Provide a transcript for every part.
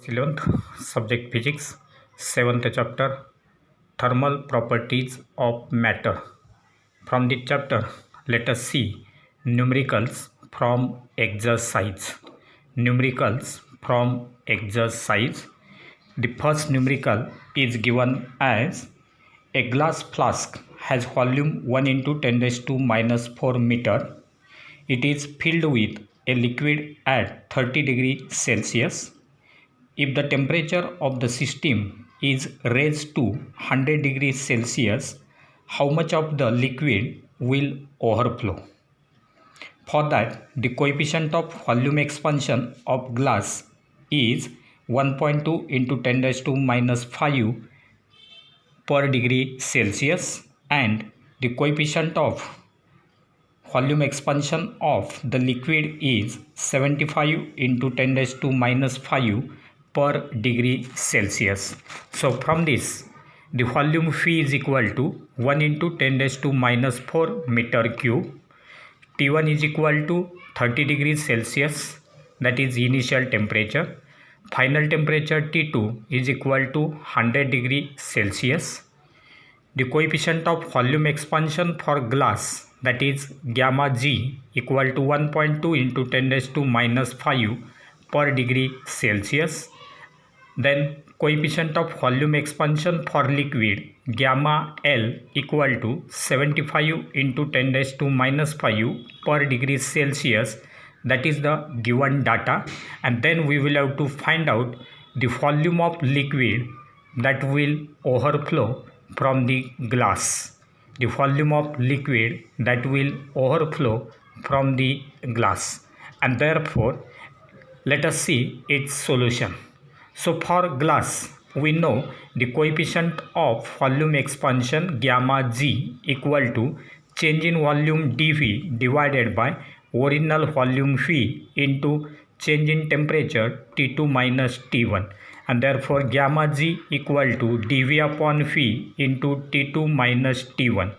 11th subject physics, 7th chapter thermal properties of matter. From this chapter, let us see numericals from exercise. Numericals from exercise. The first numerical is given as a glass flask has volume 1 into 10 raised to minus 4 meter. It is filled with a liquid at 30 degrees Celsius. If the temperature of the system is raised to 100 degrees Celsius, how much of the liquid will overflow? For that, the coefficient of volume expansion of glass is 1.2 into 10 raised to minus 5 per degree Celsius, and the coefficient of volume expansion of the liquid is 75 into 10 raised to minus 5 per degree Celsius. So from this, the volume phi is equal to 1 into 10 raised to minus 4 meter cube. T1 is equal to 30 degrees Celsius, that is initial temperature. Final temperature T2 is equal to 100 degrees Celsius. The coefficient of volume expansion for glass, that is gamma g, equal to 1.2 into 10 raised to minus 5 per degree Celsius. Then coefficient of volume expansion for liquid, gamma L, equal to 75 into 10 raised to minus 5 per degree Celsius. That is the given data, and then we will have to find out the volume of liquid that will overflow from the glass. The volume of liquid that will overflow from the glass, and therefore let us see its solution. So for glass, we know the coefficient of volume expansion gamma g equal to change in volume dV divided by original volume phi into change in temperature T2 minus T1, and therefore gamma g equal to dV upon phi into T2 minus T1.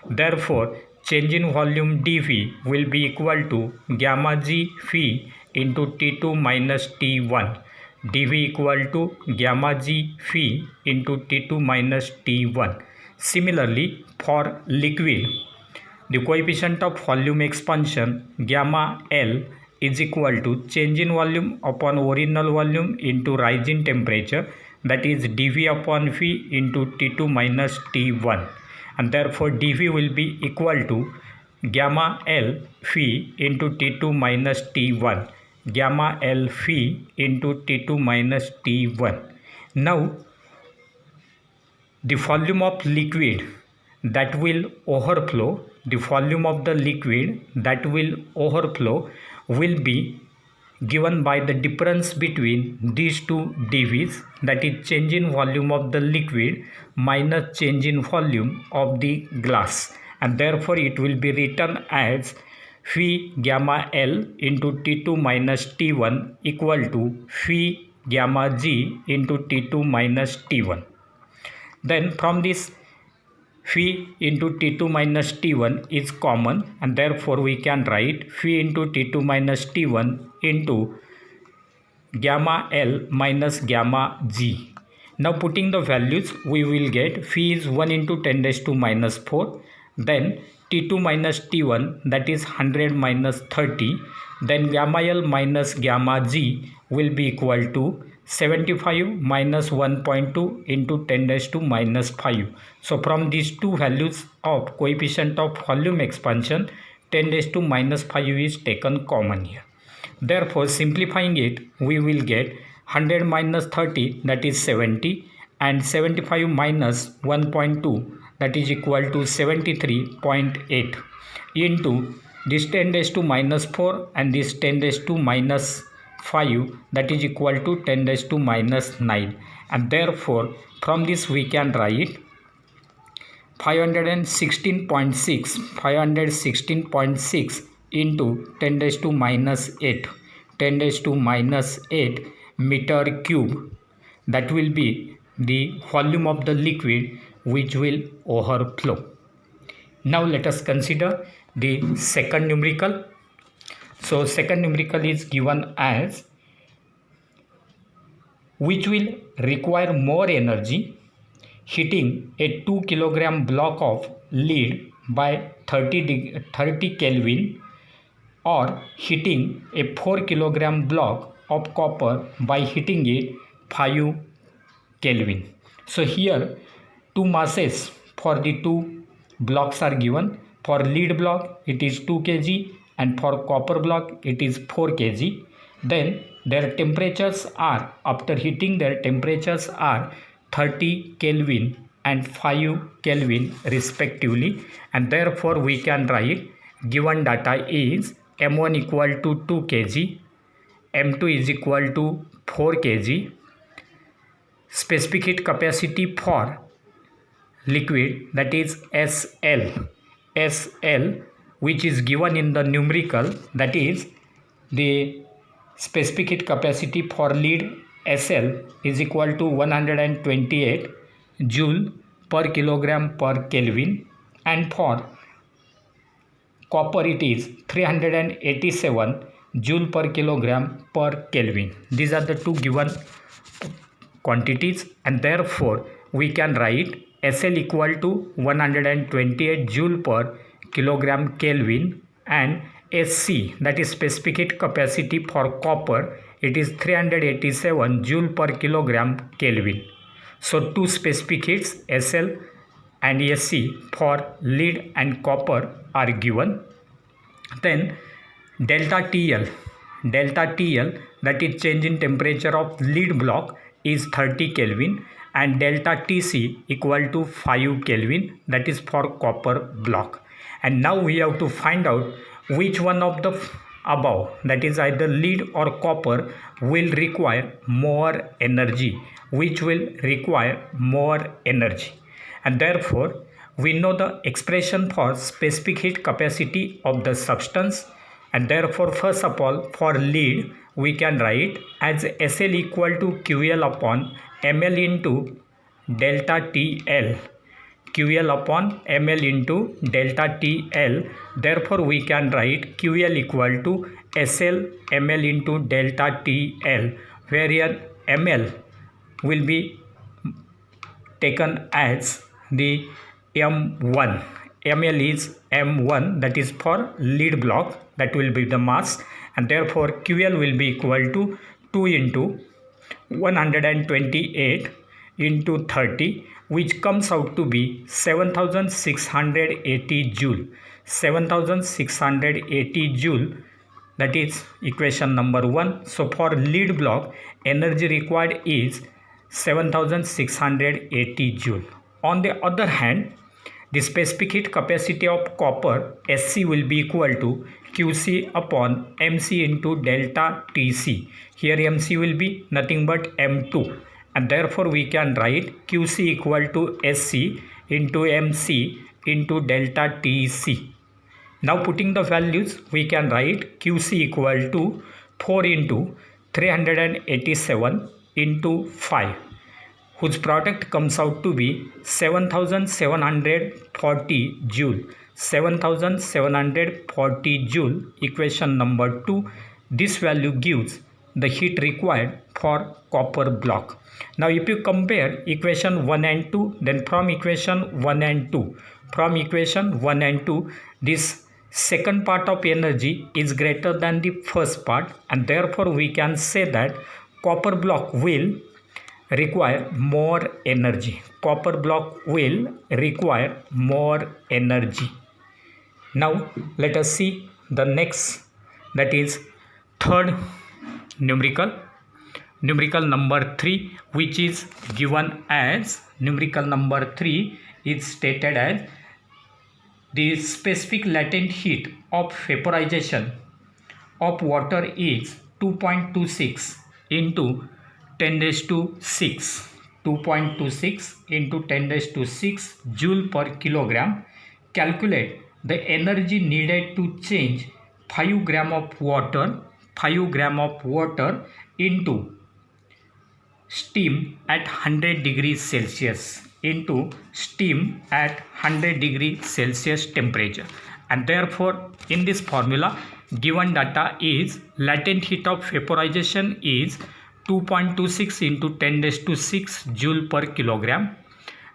Therefore change in volume dV will be equal to gamma g phi into T2 minus T1, dV equal to gamma g phi into T2 minus T1. Similarly, for liquid, the coefficient of volume expansion gamma L is equal to change in volume upon original volume into rise in temperature, that is dV upon phi into T2 minus T1, and therefore dV will be equal to gamma L phi into T2 minus T1, gamma L phi into T2 minus T1. Now the volume of liquid that will overflow, the volume of the liquid that will overflow will be given by the difference between these two dVs, that is change in volume of the liquid minus change in volume of the glass, and therefore it will be written as phi gamma L into T2 minus T1 equal to phi gamma g into T2 minus T1. Then from this, phi into T2 minus T1 is common, and therefore we can write phi into T2 minus T1 into gamma L minus gamma g. Now putting the values, we will get phi is 1 into 10 raised to minus 4, then T2 minus T1, that is 100 minus 30, then gamma L minus gamma g will be equal to 75 minus 1.2 into 10 raised to minus 5. So from these two values of coefficient of volume expansion, 10 raised to minus 5 is taken common here. Therefore simplifying it, we will get 100 minus 30, that is 70, and 75 minus 1.2, that is equal to 73.8, into this 10 raised to minus 4 and this 10 raised to minus 5, that is equal to 10 raised to minus 9, and therefore from this we can write 516.6 into 10 raised to minus 8, 10 raised to minus 8 meter cube. That will be the volume of the liquid which will overflow. Now let us consider the second numerical. So second numerical is given as which will require more energy, heating a 2 kilogram block of lead by 30 Kelvin, or heating a 4 kilogram block of copper by heating it 5 Kelvin. So here two masses for the two blocks are given. For lead block it is 2 kg and for copper block it is 4 kg. Then their temperatures are, after heating, their temperatures are 30 Kelvin and 5 Kelvin respectively, and therefore we can write given data is M1 equal to 2 kg, M2 is equal to 4 kg. Specific heat capacity for liquid, that is SL, which is given in the numerical, that is the specific heat capacity for lead SL is equal to 128 joule per kilogram per Kelvin, and for copper it is 387 joule per kilogram per Kelvin. These are the two given quantities, and therefore we can write SL equal to 128 joule per kilogram Kelvin, and SC, that is specific heat capacity for copper, it is 387 joule per kilogram Kelvin. So two specific heats SL and SC for lead and copper are given. Then delta TL, that is change in temperature of lead block, is 30 Kelvin, and delta TC equal to 5 Kelvin, that is for copper block. And now we have to find out which one of the above, that is either lead or copper, will require more energy, and therefore we know the expression for specific heat capacity of the substance, and therefore first of all for lead we can write as SL equal to QL upon ML into delta TL, QL upon ML into delta TL. Therefore we can write QL equal to SL ML into delta TL, where here ML will be taken as the M1. ML is M1, that is for lead block, that will be the mass, and therefore QL will be equal to 2 into 128 into 30, which comes out to be 7680 joule. 7680 joule, that is equation number 1. So for lead block energy required is 7680 joule. On the other hand, the specific heat capacity of copper SC will be equal to QC upon MC into delta TC. Here MC will be nothing but M2, and therefore we can write QC equal to SC into MC into delta TC. Now putting the values, we can write QC equal to 4 into 387 into 5, whose product comes out to be 7740 joule. 7740 joule, equation number 2. This value gives the heat required for copper block. Now if you compare equation 1 and 2, then from equation 1 and 2, this second part of energy is greater than the first part, and therefore we can say that copper block will require more energy. Now let us see the next, that is third numerical number 3, which is given as numerical number 3 is stated as the specific latent heat of vaporization of water is 2.26 into 10 raised to 6, 2.26 into 10 raised to 6 joule per kilogram. Calculate the energy needed to change 5 gram of water into steam at 100 degrees Celsius, temperature. And therefore in this formula given data is latent heat of vaporization is 2.26 into 10 raised to 6 joule per kilogram.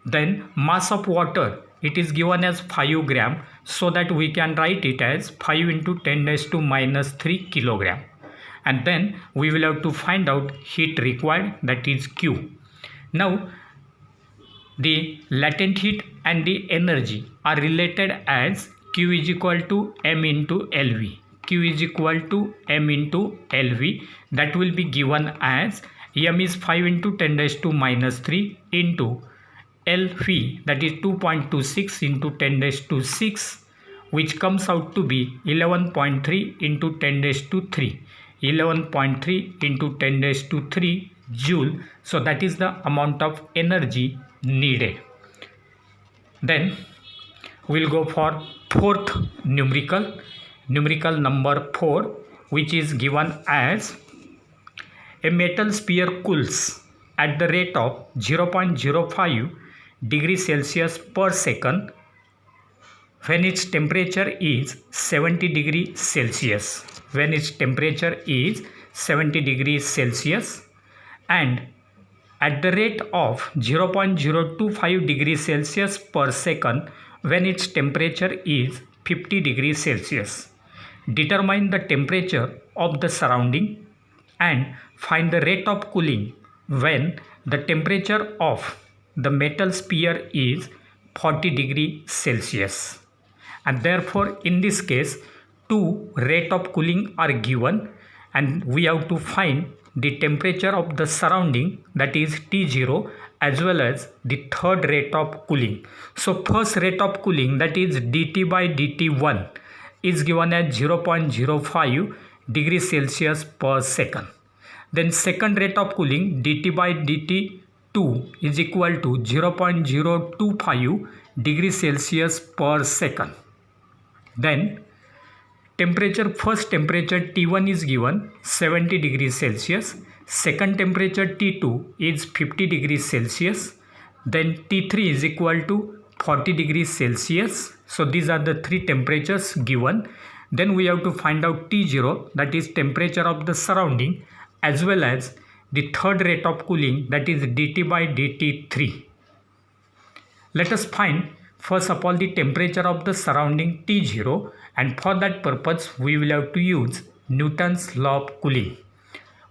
Then mass of water, it is given as 5 gram, so that we can write it as 5 into 10 raised to minus 3 kilogram. And then we will have to find out heat required, that is Q. Now the latent heat and the energy are related as Q is equal to M into LV. Q is equal to M into LV. That will be given as M is 5 into 10 raised to minus 3 into LV, that is 2.26 into 10 raised to 6, which comes out to be 11.3 into 10 raised to 3. 11.3 into 10 raised to 3 joule. So that is the amount of energy needed. Then we'll go for fourth numerical number 4, which is given as a metal sphere cools at the rate of 0.05 degrees Celsius per second when its temperature is 70 degrees Celsius. When its temperature is 70 degrees Celsius, and at the rate of 0.025 degrees Celsius per second when its temperature is 50 degrees Celsius. Determine the temperature of the surrounding and find the rate of cooling when the temperature of the metal sphere is 40 degrees Celsius. And therefore in this case, two rate of cooling are given, and we have to find the temperature of the surrounding, that is T0, as well as the third rate of cooling. So first rate of cooling, that is dT by dt1, is given as 0.05 degrees Celsius per second. Then second rate of cooling, dT by dt2, is equal to 0.025 degrees Celsius per second. Then first temperature T1 is given 70 degrees Celsius, second temperature T2 is 50 degrees Celsius, then T3 is equal to 40 degrees Celsius. So these are the three temperatures given. Then we have to find out T0, that is temperature of the surrounding, as well as the third rate of cooling, that is dT by dt3. Let us find first of all the temperature of the surrounding T0, and for that purpose we will have to use Newton's law of cooling,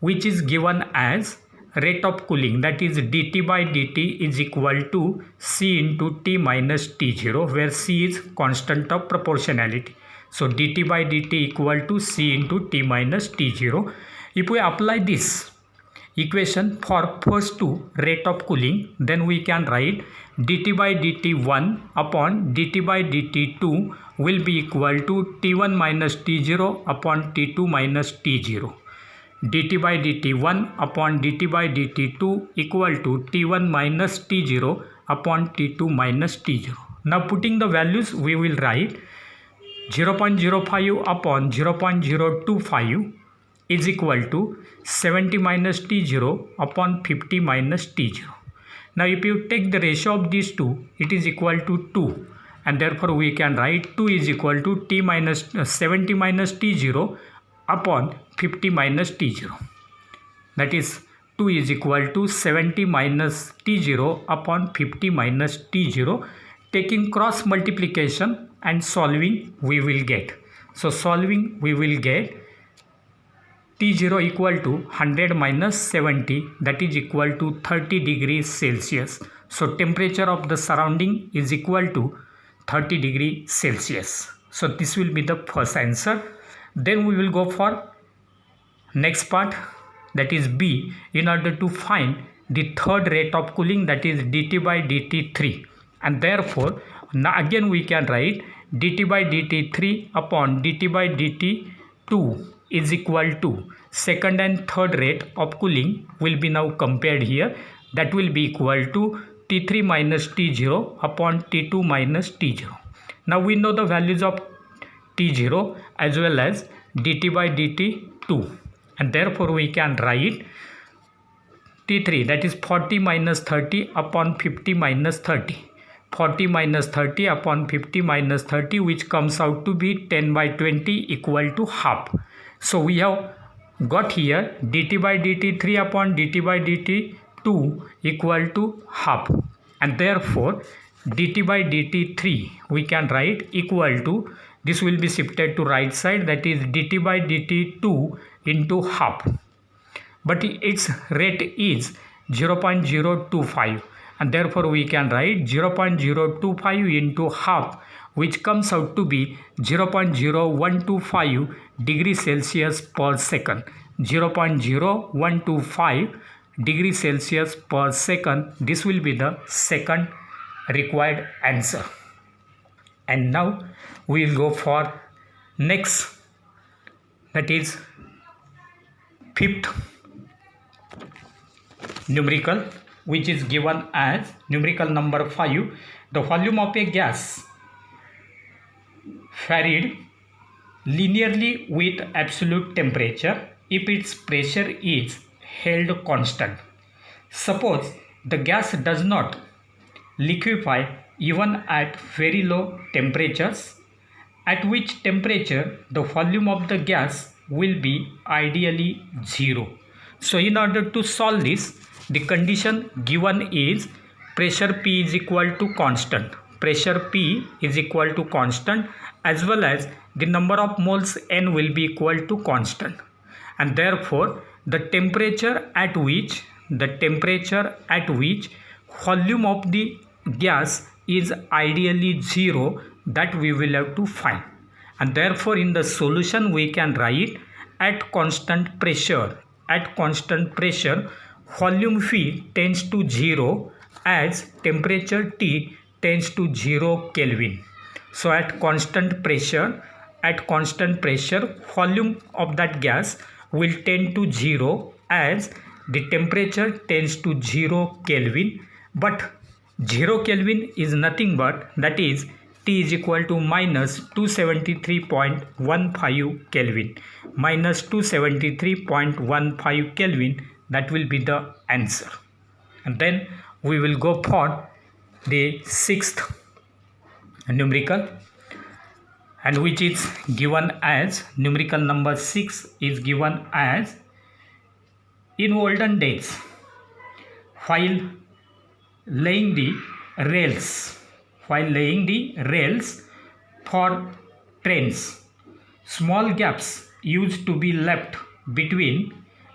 which is given as rate of cooling, that is dT by dt is equal to C into T minus T0, where C is constant of proportionality. So dT by dt equal to C into T minus T0. If we apply this equation for first two rate of cooling, then we can write dT by dt1 upon dT by dt2 will be equal to T1 minus T0 upon T2 minus T0. dT by dt1 upon dT by dt2 equal to T1 minus T0 upon T2 minus T0. Now putting the values, we will write 0.05 upon 0.025 is equal to 70 minus T0 upon 50 minus T0. Now if you take the ratio of these two, it is equal to 2, and therefore we can write 2 is equal to 70 minus T0 upon 50 minus T0. That is 2 is equal to 70 minus T0 upon 50 minus T0. Taking cross multiplication and solving, we will get. So solving, we will get T0 equal to 100 minus 70, that is equal to 30 degrees Celsius. So temperature of the surrounding is equal to 30 degrees Celsius. So this will be the first answer. Then we will go for next part, that is B, in order to find the third rate of cooling, that is dT by dt3. And therefore now again we can write dT by dt3 upon dT by dt2 is equal to second and third rate of cooling will be now compared here. That will be equal to T3 minus T0 upon T2 minus T0. Now we know the values of T0 as well as dT by dt2, and therefore we can write T3, that is 40 minus 30 upon 50 minus 30. 40 minus 30 upon 50 minus 30, which comes out to be 10 by 20 equal to half. So we have got here dt by dt 3 upon dt by dt 2 equal to half, and therefore dt by dt 3 we can write equal to, this will be shifted to right side, that is dt by dt 2 into half, but its rate is 0.025, and therefore we can write 0.025 into half, which comes out to be 0.0125 degrees Celsius per second. 0.0125 degrees Celsius per second. This will be the second required answer. And now we will go for next, that is fifth numerical, which is given as numerical number 5. The volume of a gas varied linearly with absolute temperature if its pressure is held constant. Suppose the gas does not liquefy even at very low temperatures, at which temperature the volume of the gas will be ideally 0. So in order to solve this, the condition given is pressure P is equal to constant. Pressure P is equal to constant, as well as the number of moles N will be equal to constant, and therefore the temperature at which volume of the gas is ideally 0, that we will have to find. And therefore in the solution we can write at constant pressure volume V tends to 0 as temperature T tends to 0 Kelvin. So at constant pressure volume of that gas will tend to 0 as the temperature tends to 0 Kelvin, but 0 Kelvin is nothing but, that is T is equal to minus 273.15 Kelvin. Minus 273.15 Kelvin, that will be the answer. And then we will go for the sixth numerical, and which is given as numerical number 6 is given as, in olden days while laying the rails for trains, small gaps used to be left between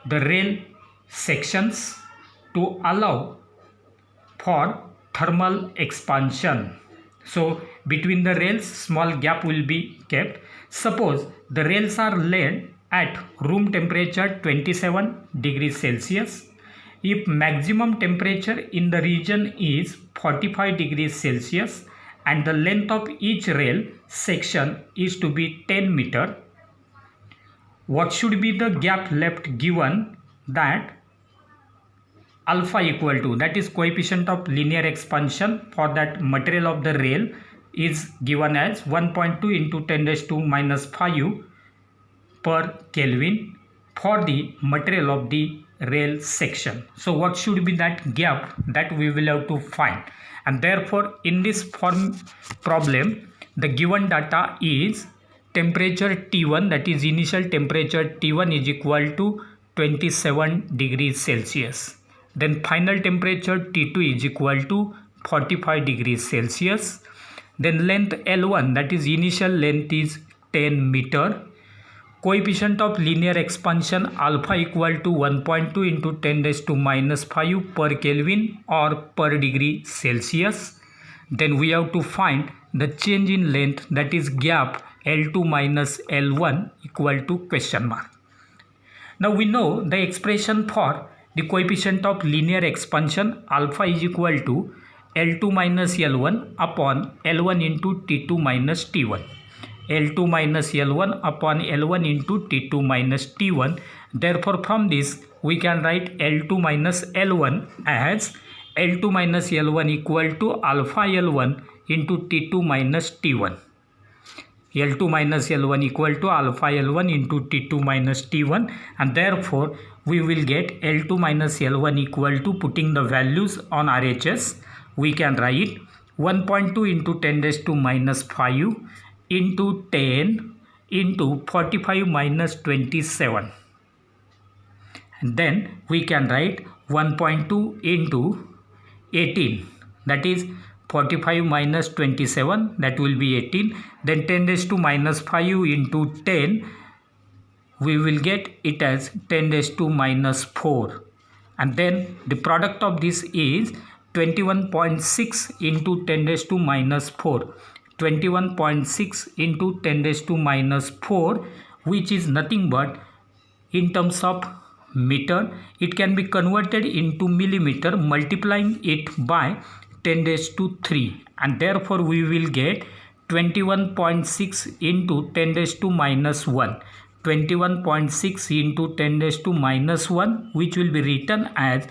the rail sections to allow for thermal expansion. So between the rails small gap will be kept. Suppose the rails are laid at room temperature 27 degrees Celsius. If maximum temperature in the region is 45 degrees Celsius and the length of each rail section is to be 10 meter, what should be the gap left given that alpha equal to, that is coefficient of linear expansion for that material of the rail, is given as 1.2 into 10 raised to minus 5 per Kelvin for the material of the rail section. So what should be that gap, that we will have to find. And therefore in this problem the given data is temperature T1, that is initial temperature T1 is equal to 27 degrees Celsius. Then final temperature T2 is equal to 45 degrees Celsius. Then length L1, that is initial length, is 10 meter. Coefficient of linear expansion alpha equal to 1.2 into 10 raised to minus 5 per Kelvin or per degree Celsius. Then we have to find the change in length, that is gap L2 minus L1 equal to question mark. Now we know the expression for the coefficient of linear expansion alpha is equal to L2 minus L1 upon L1 into T2 minus T1. L2 minus L1 upon L1 into T2 minus T1. Therefore from this we can write L2 minus L1 as L2 minus L1 equal to alpha L1 into T2 minus T1. L2 minus L1 equal to alpha L1 into T2 minus T1, and therefore we will get L2 minus L1 equal to, putting the values on RHS, we can write 1.2 into 10 raised to minus 5 into 10 into 45 minus 27. And then we can write 1.2 into 18, that is 45 minus 27, that will be 18. Then 10 raised to minus 5 into 10, we will get it as 10 raised to minus 4. And then the product of this is 21.6 into 10 raised to minus 4. 21.6 into 10 raised to minus 4, which is nothing but, in terms of meter, it can be converted into millimeter, multiplying it by 10 raised to 3, and therefore we will get 21.6 into 10 raised to minus 1. 21.6 into 10 raised to minus 1, which will be written as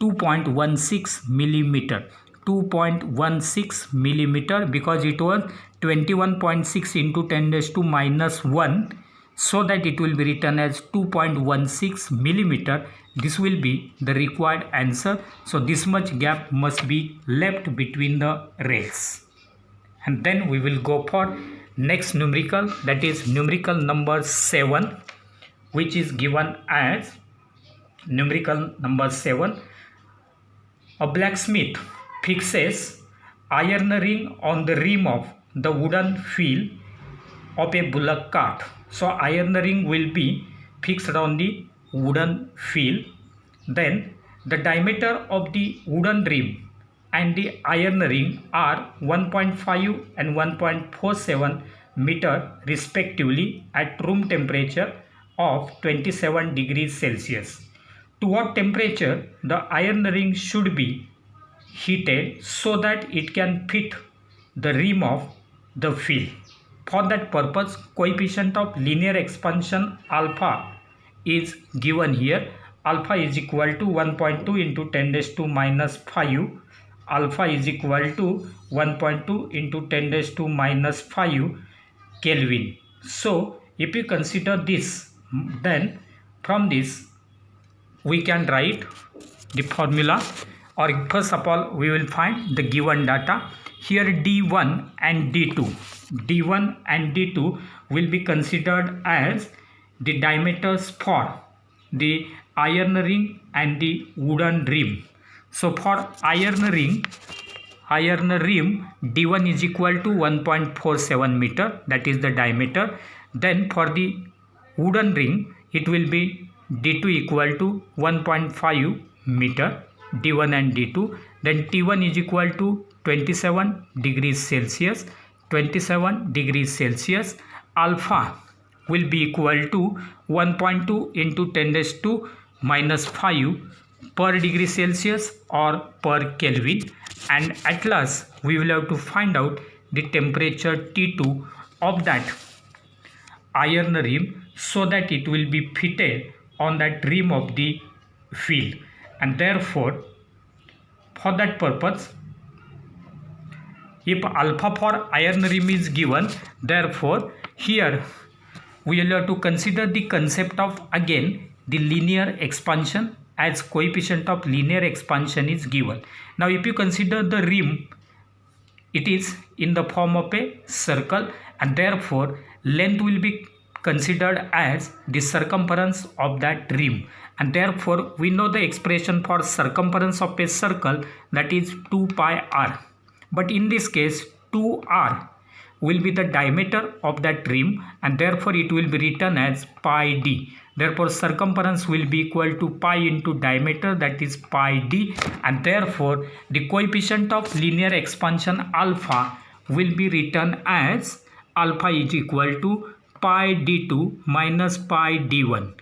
2.16 millimeter. 2.16 millimeter, because it was 21.6 into 10 raised to minus 1, so that it will be written as 2.16 millimeter. This will be the required answer. So this much gap must be left between the rails. And then we will go for next numerical, that is numerical number 7, which is given as numerical number 7. A blacksmith fixes iron ring on the rim of the wooden wheel of a bullock cart. So iron ring will be fixed on the wooden wheel. Then the diameter of the wooden rim and the iron ring are 1.5 and 1.47 meter respectively at room temperature of 27 degrees Celsius. To what temperature the iron ring should be heated so that it can fit the rim of the wheel? For that purpose, coefficient of linear expansion alpha is given here. Alpha is equal to 1.2 into 10 raised to minus 5. Alpha is equal to 1.2 into 10 raised to minus 5 Kelvin. So if you consider this, then from this we can write the formula, or first of all we will find the given data. Here D1 and D2 will be considered as the diameters for the iron ring and the wooden rim. So for iron rim D1 is equal to 1.47 meter, that is the diameter. Then for the wooden ring it will be D2 equal to 1.5 meter, D1 and D2. Then T1 is equal to 27 degrees Celsius. 27 degrees Celsius. Alpha will be equal to 1.2 into 10 raised to minus 5 per degree Celsius or per Kelvin. And at last we will have to find out the temperature T2 of that iron rim so that it will be fitted on that rim of the wheel. And therefore for that purpose, if alpha for iron rim is given, therefore here we will have to consider the concept of again the linear expansion, as coefficient of linear expansion is given. Now if you consider the rim, it is in the form of a circle, and therefore length will be considered as the circumference of that rim, and therefore we know the expression for circumference of a circle, that is 2 pi r. But in this case 2r will be the diameter of that rim, and therefore it will be written as pi d. Therefore circumference will be equal to pi into diameter, that is pi d, and therefore the coefficient of linear expansion alpha will be written as alpha is equal to pi d2 minus pi d1.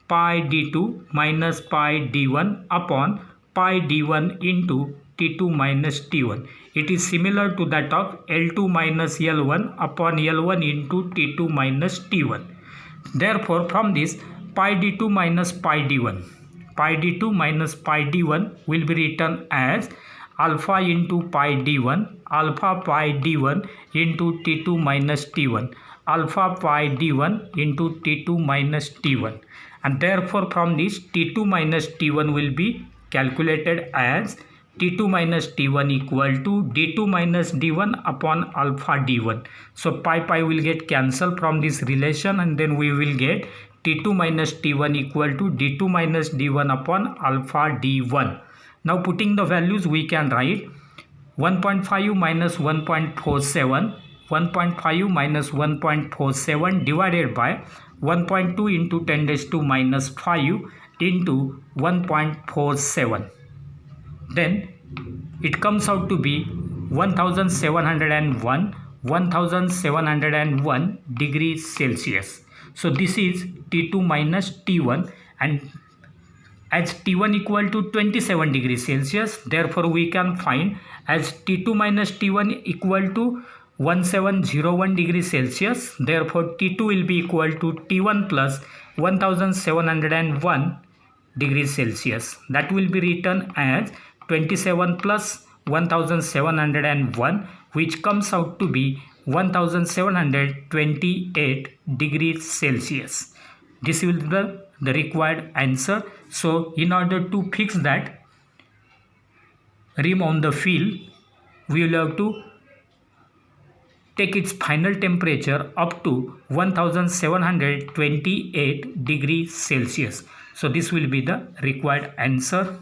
Pi d2 minus pi d1 upon pi d1 into T2 minus T1. It is similar to that of L2 minus L1 upon L1 into T2 minus T1. Therefore from this pi d2 minus pi d1, pi d2 minus pi d1 will be written as alpha into pi d1, alpha pi d1 into T2 minus T1, alpha pi d1 into T2 minus T1. And therefore from this T2 minus T1 will be calculated as T2 minus T1 equal to D2 minus D1 upon alpha D1. So pi will get cancelled from this relation, and then we will get T2 minus T1 equal to D2 minus D1 upon alpha D1. Now putting the values, we can write 1.5 minus 1.47, 1.5 minus 1.47 divided by 1.2 into 10 raised to minus 5 into 1.47. Then it comes out to be 1701 degrees Celsius. So this is T2 minus T1, and as T1 equal to 27 degrees Celsius, therefore we can find as T2 minus T1 equal to 1701 degrees Celsius, therefore T2 will be equal to T1 plus 1701 degrees Celsius. That will be written as 27 plus 1701, which comes out to be 1728 degrees Celsius. This will be the required answer. So in order to fix that rim on the field, we will have to take its final temperature up to 1728 degrees Celsius. So this will be the required answer.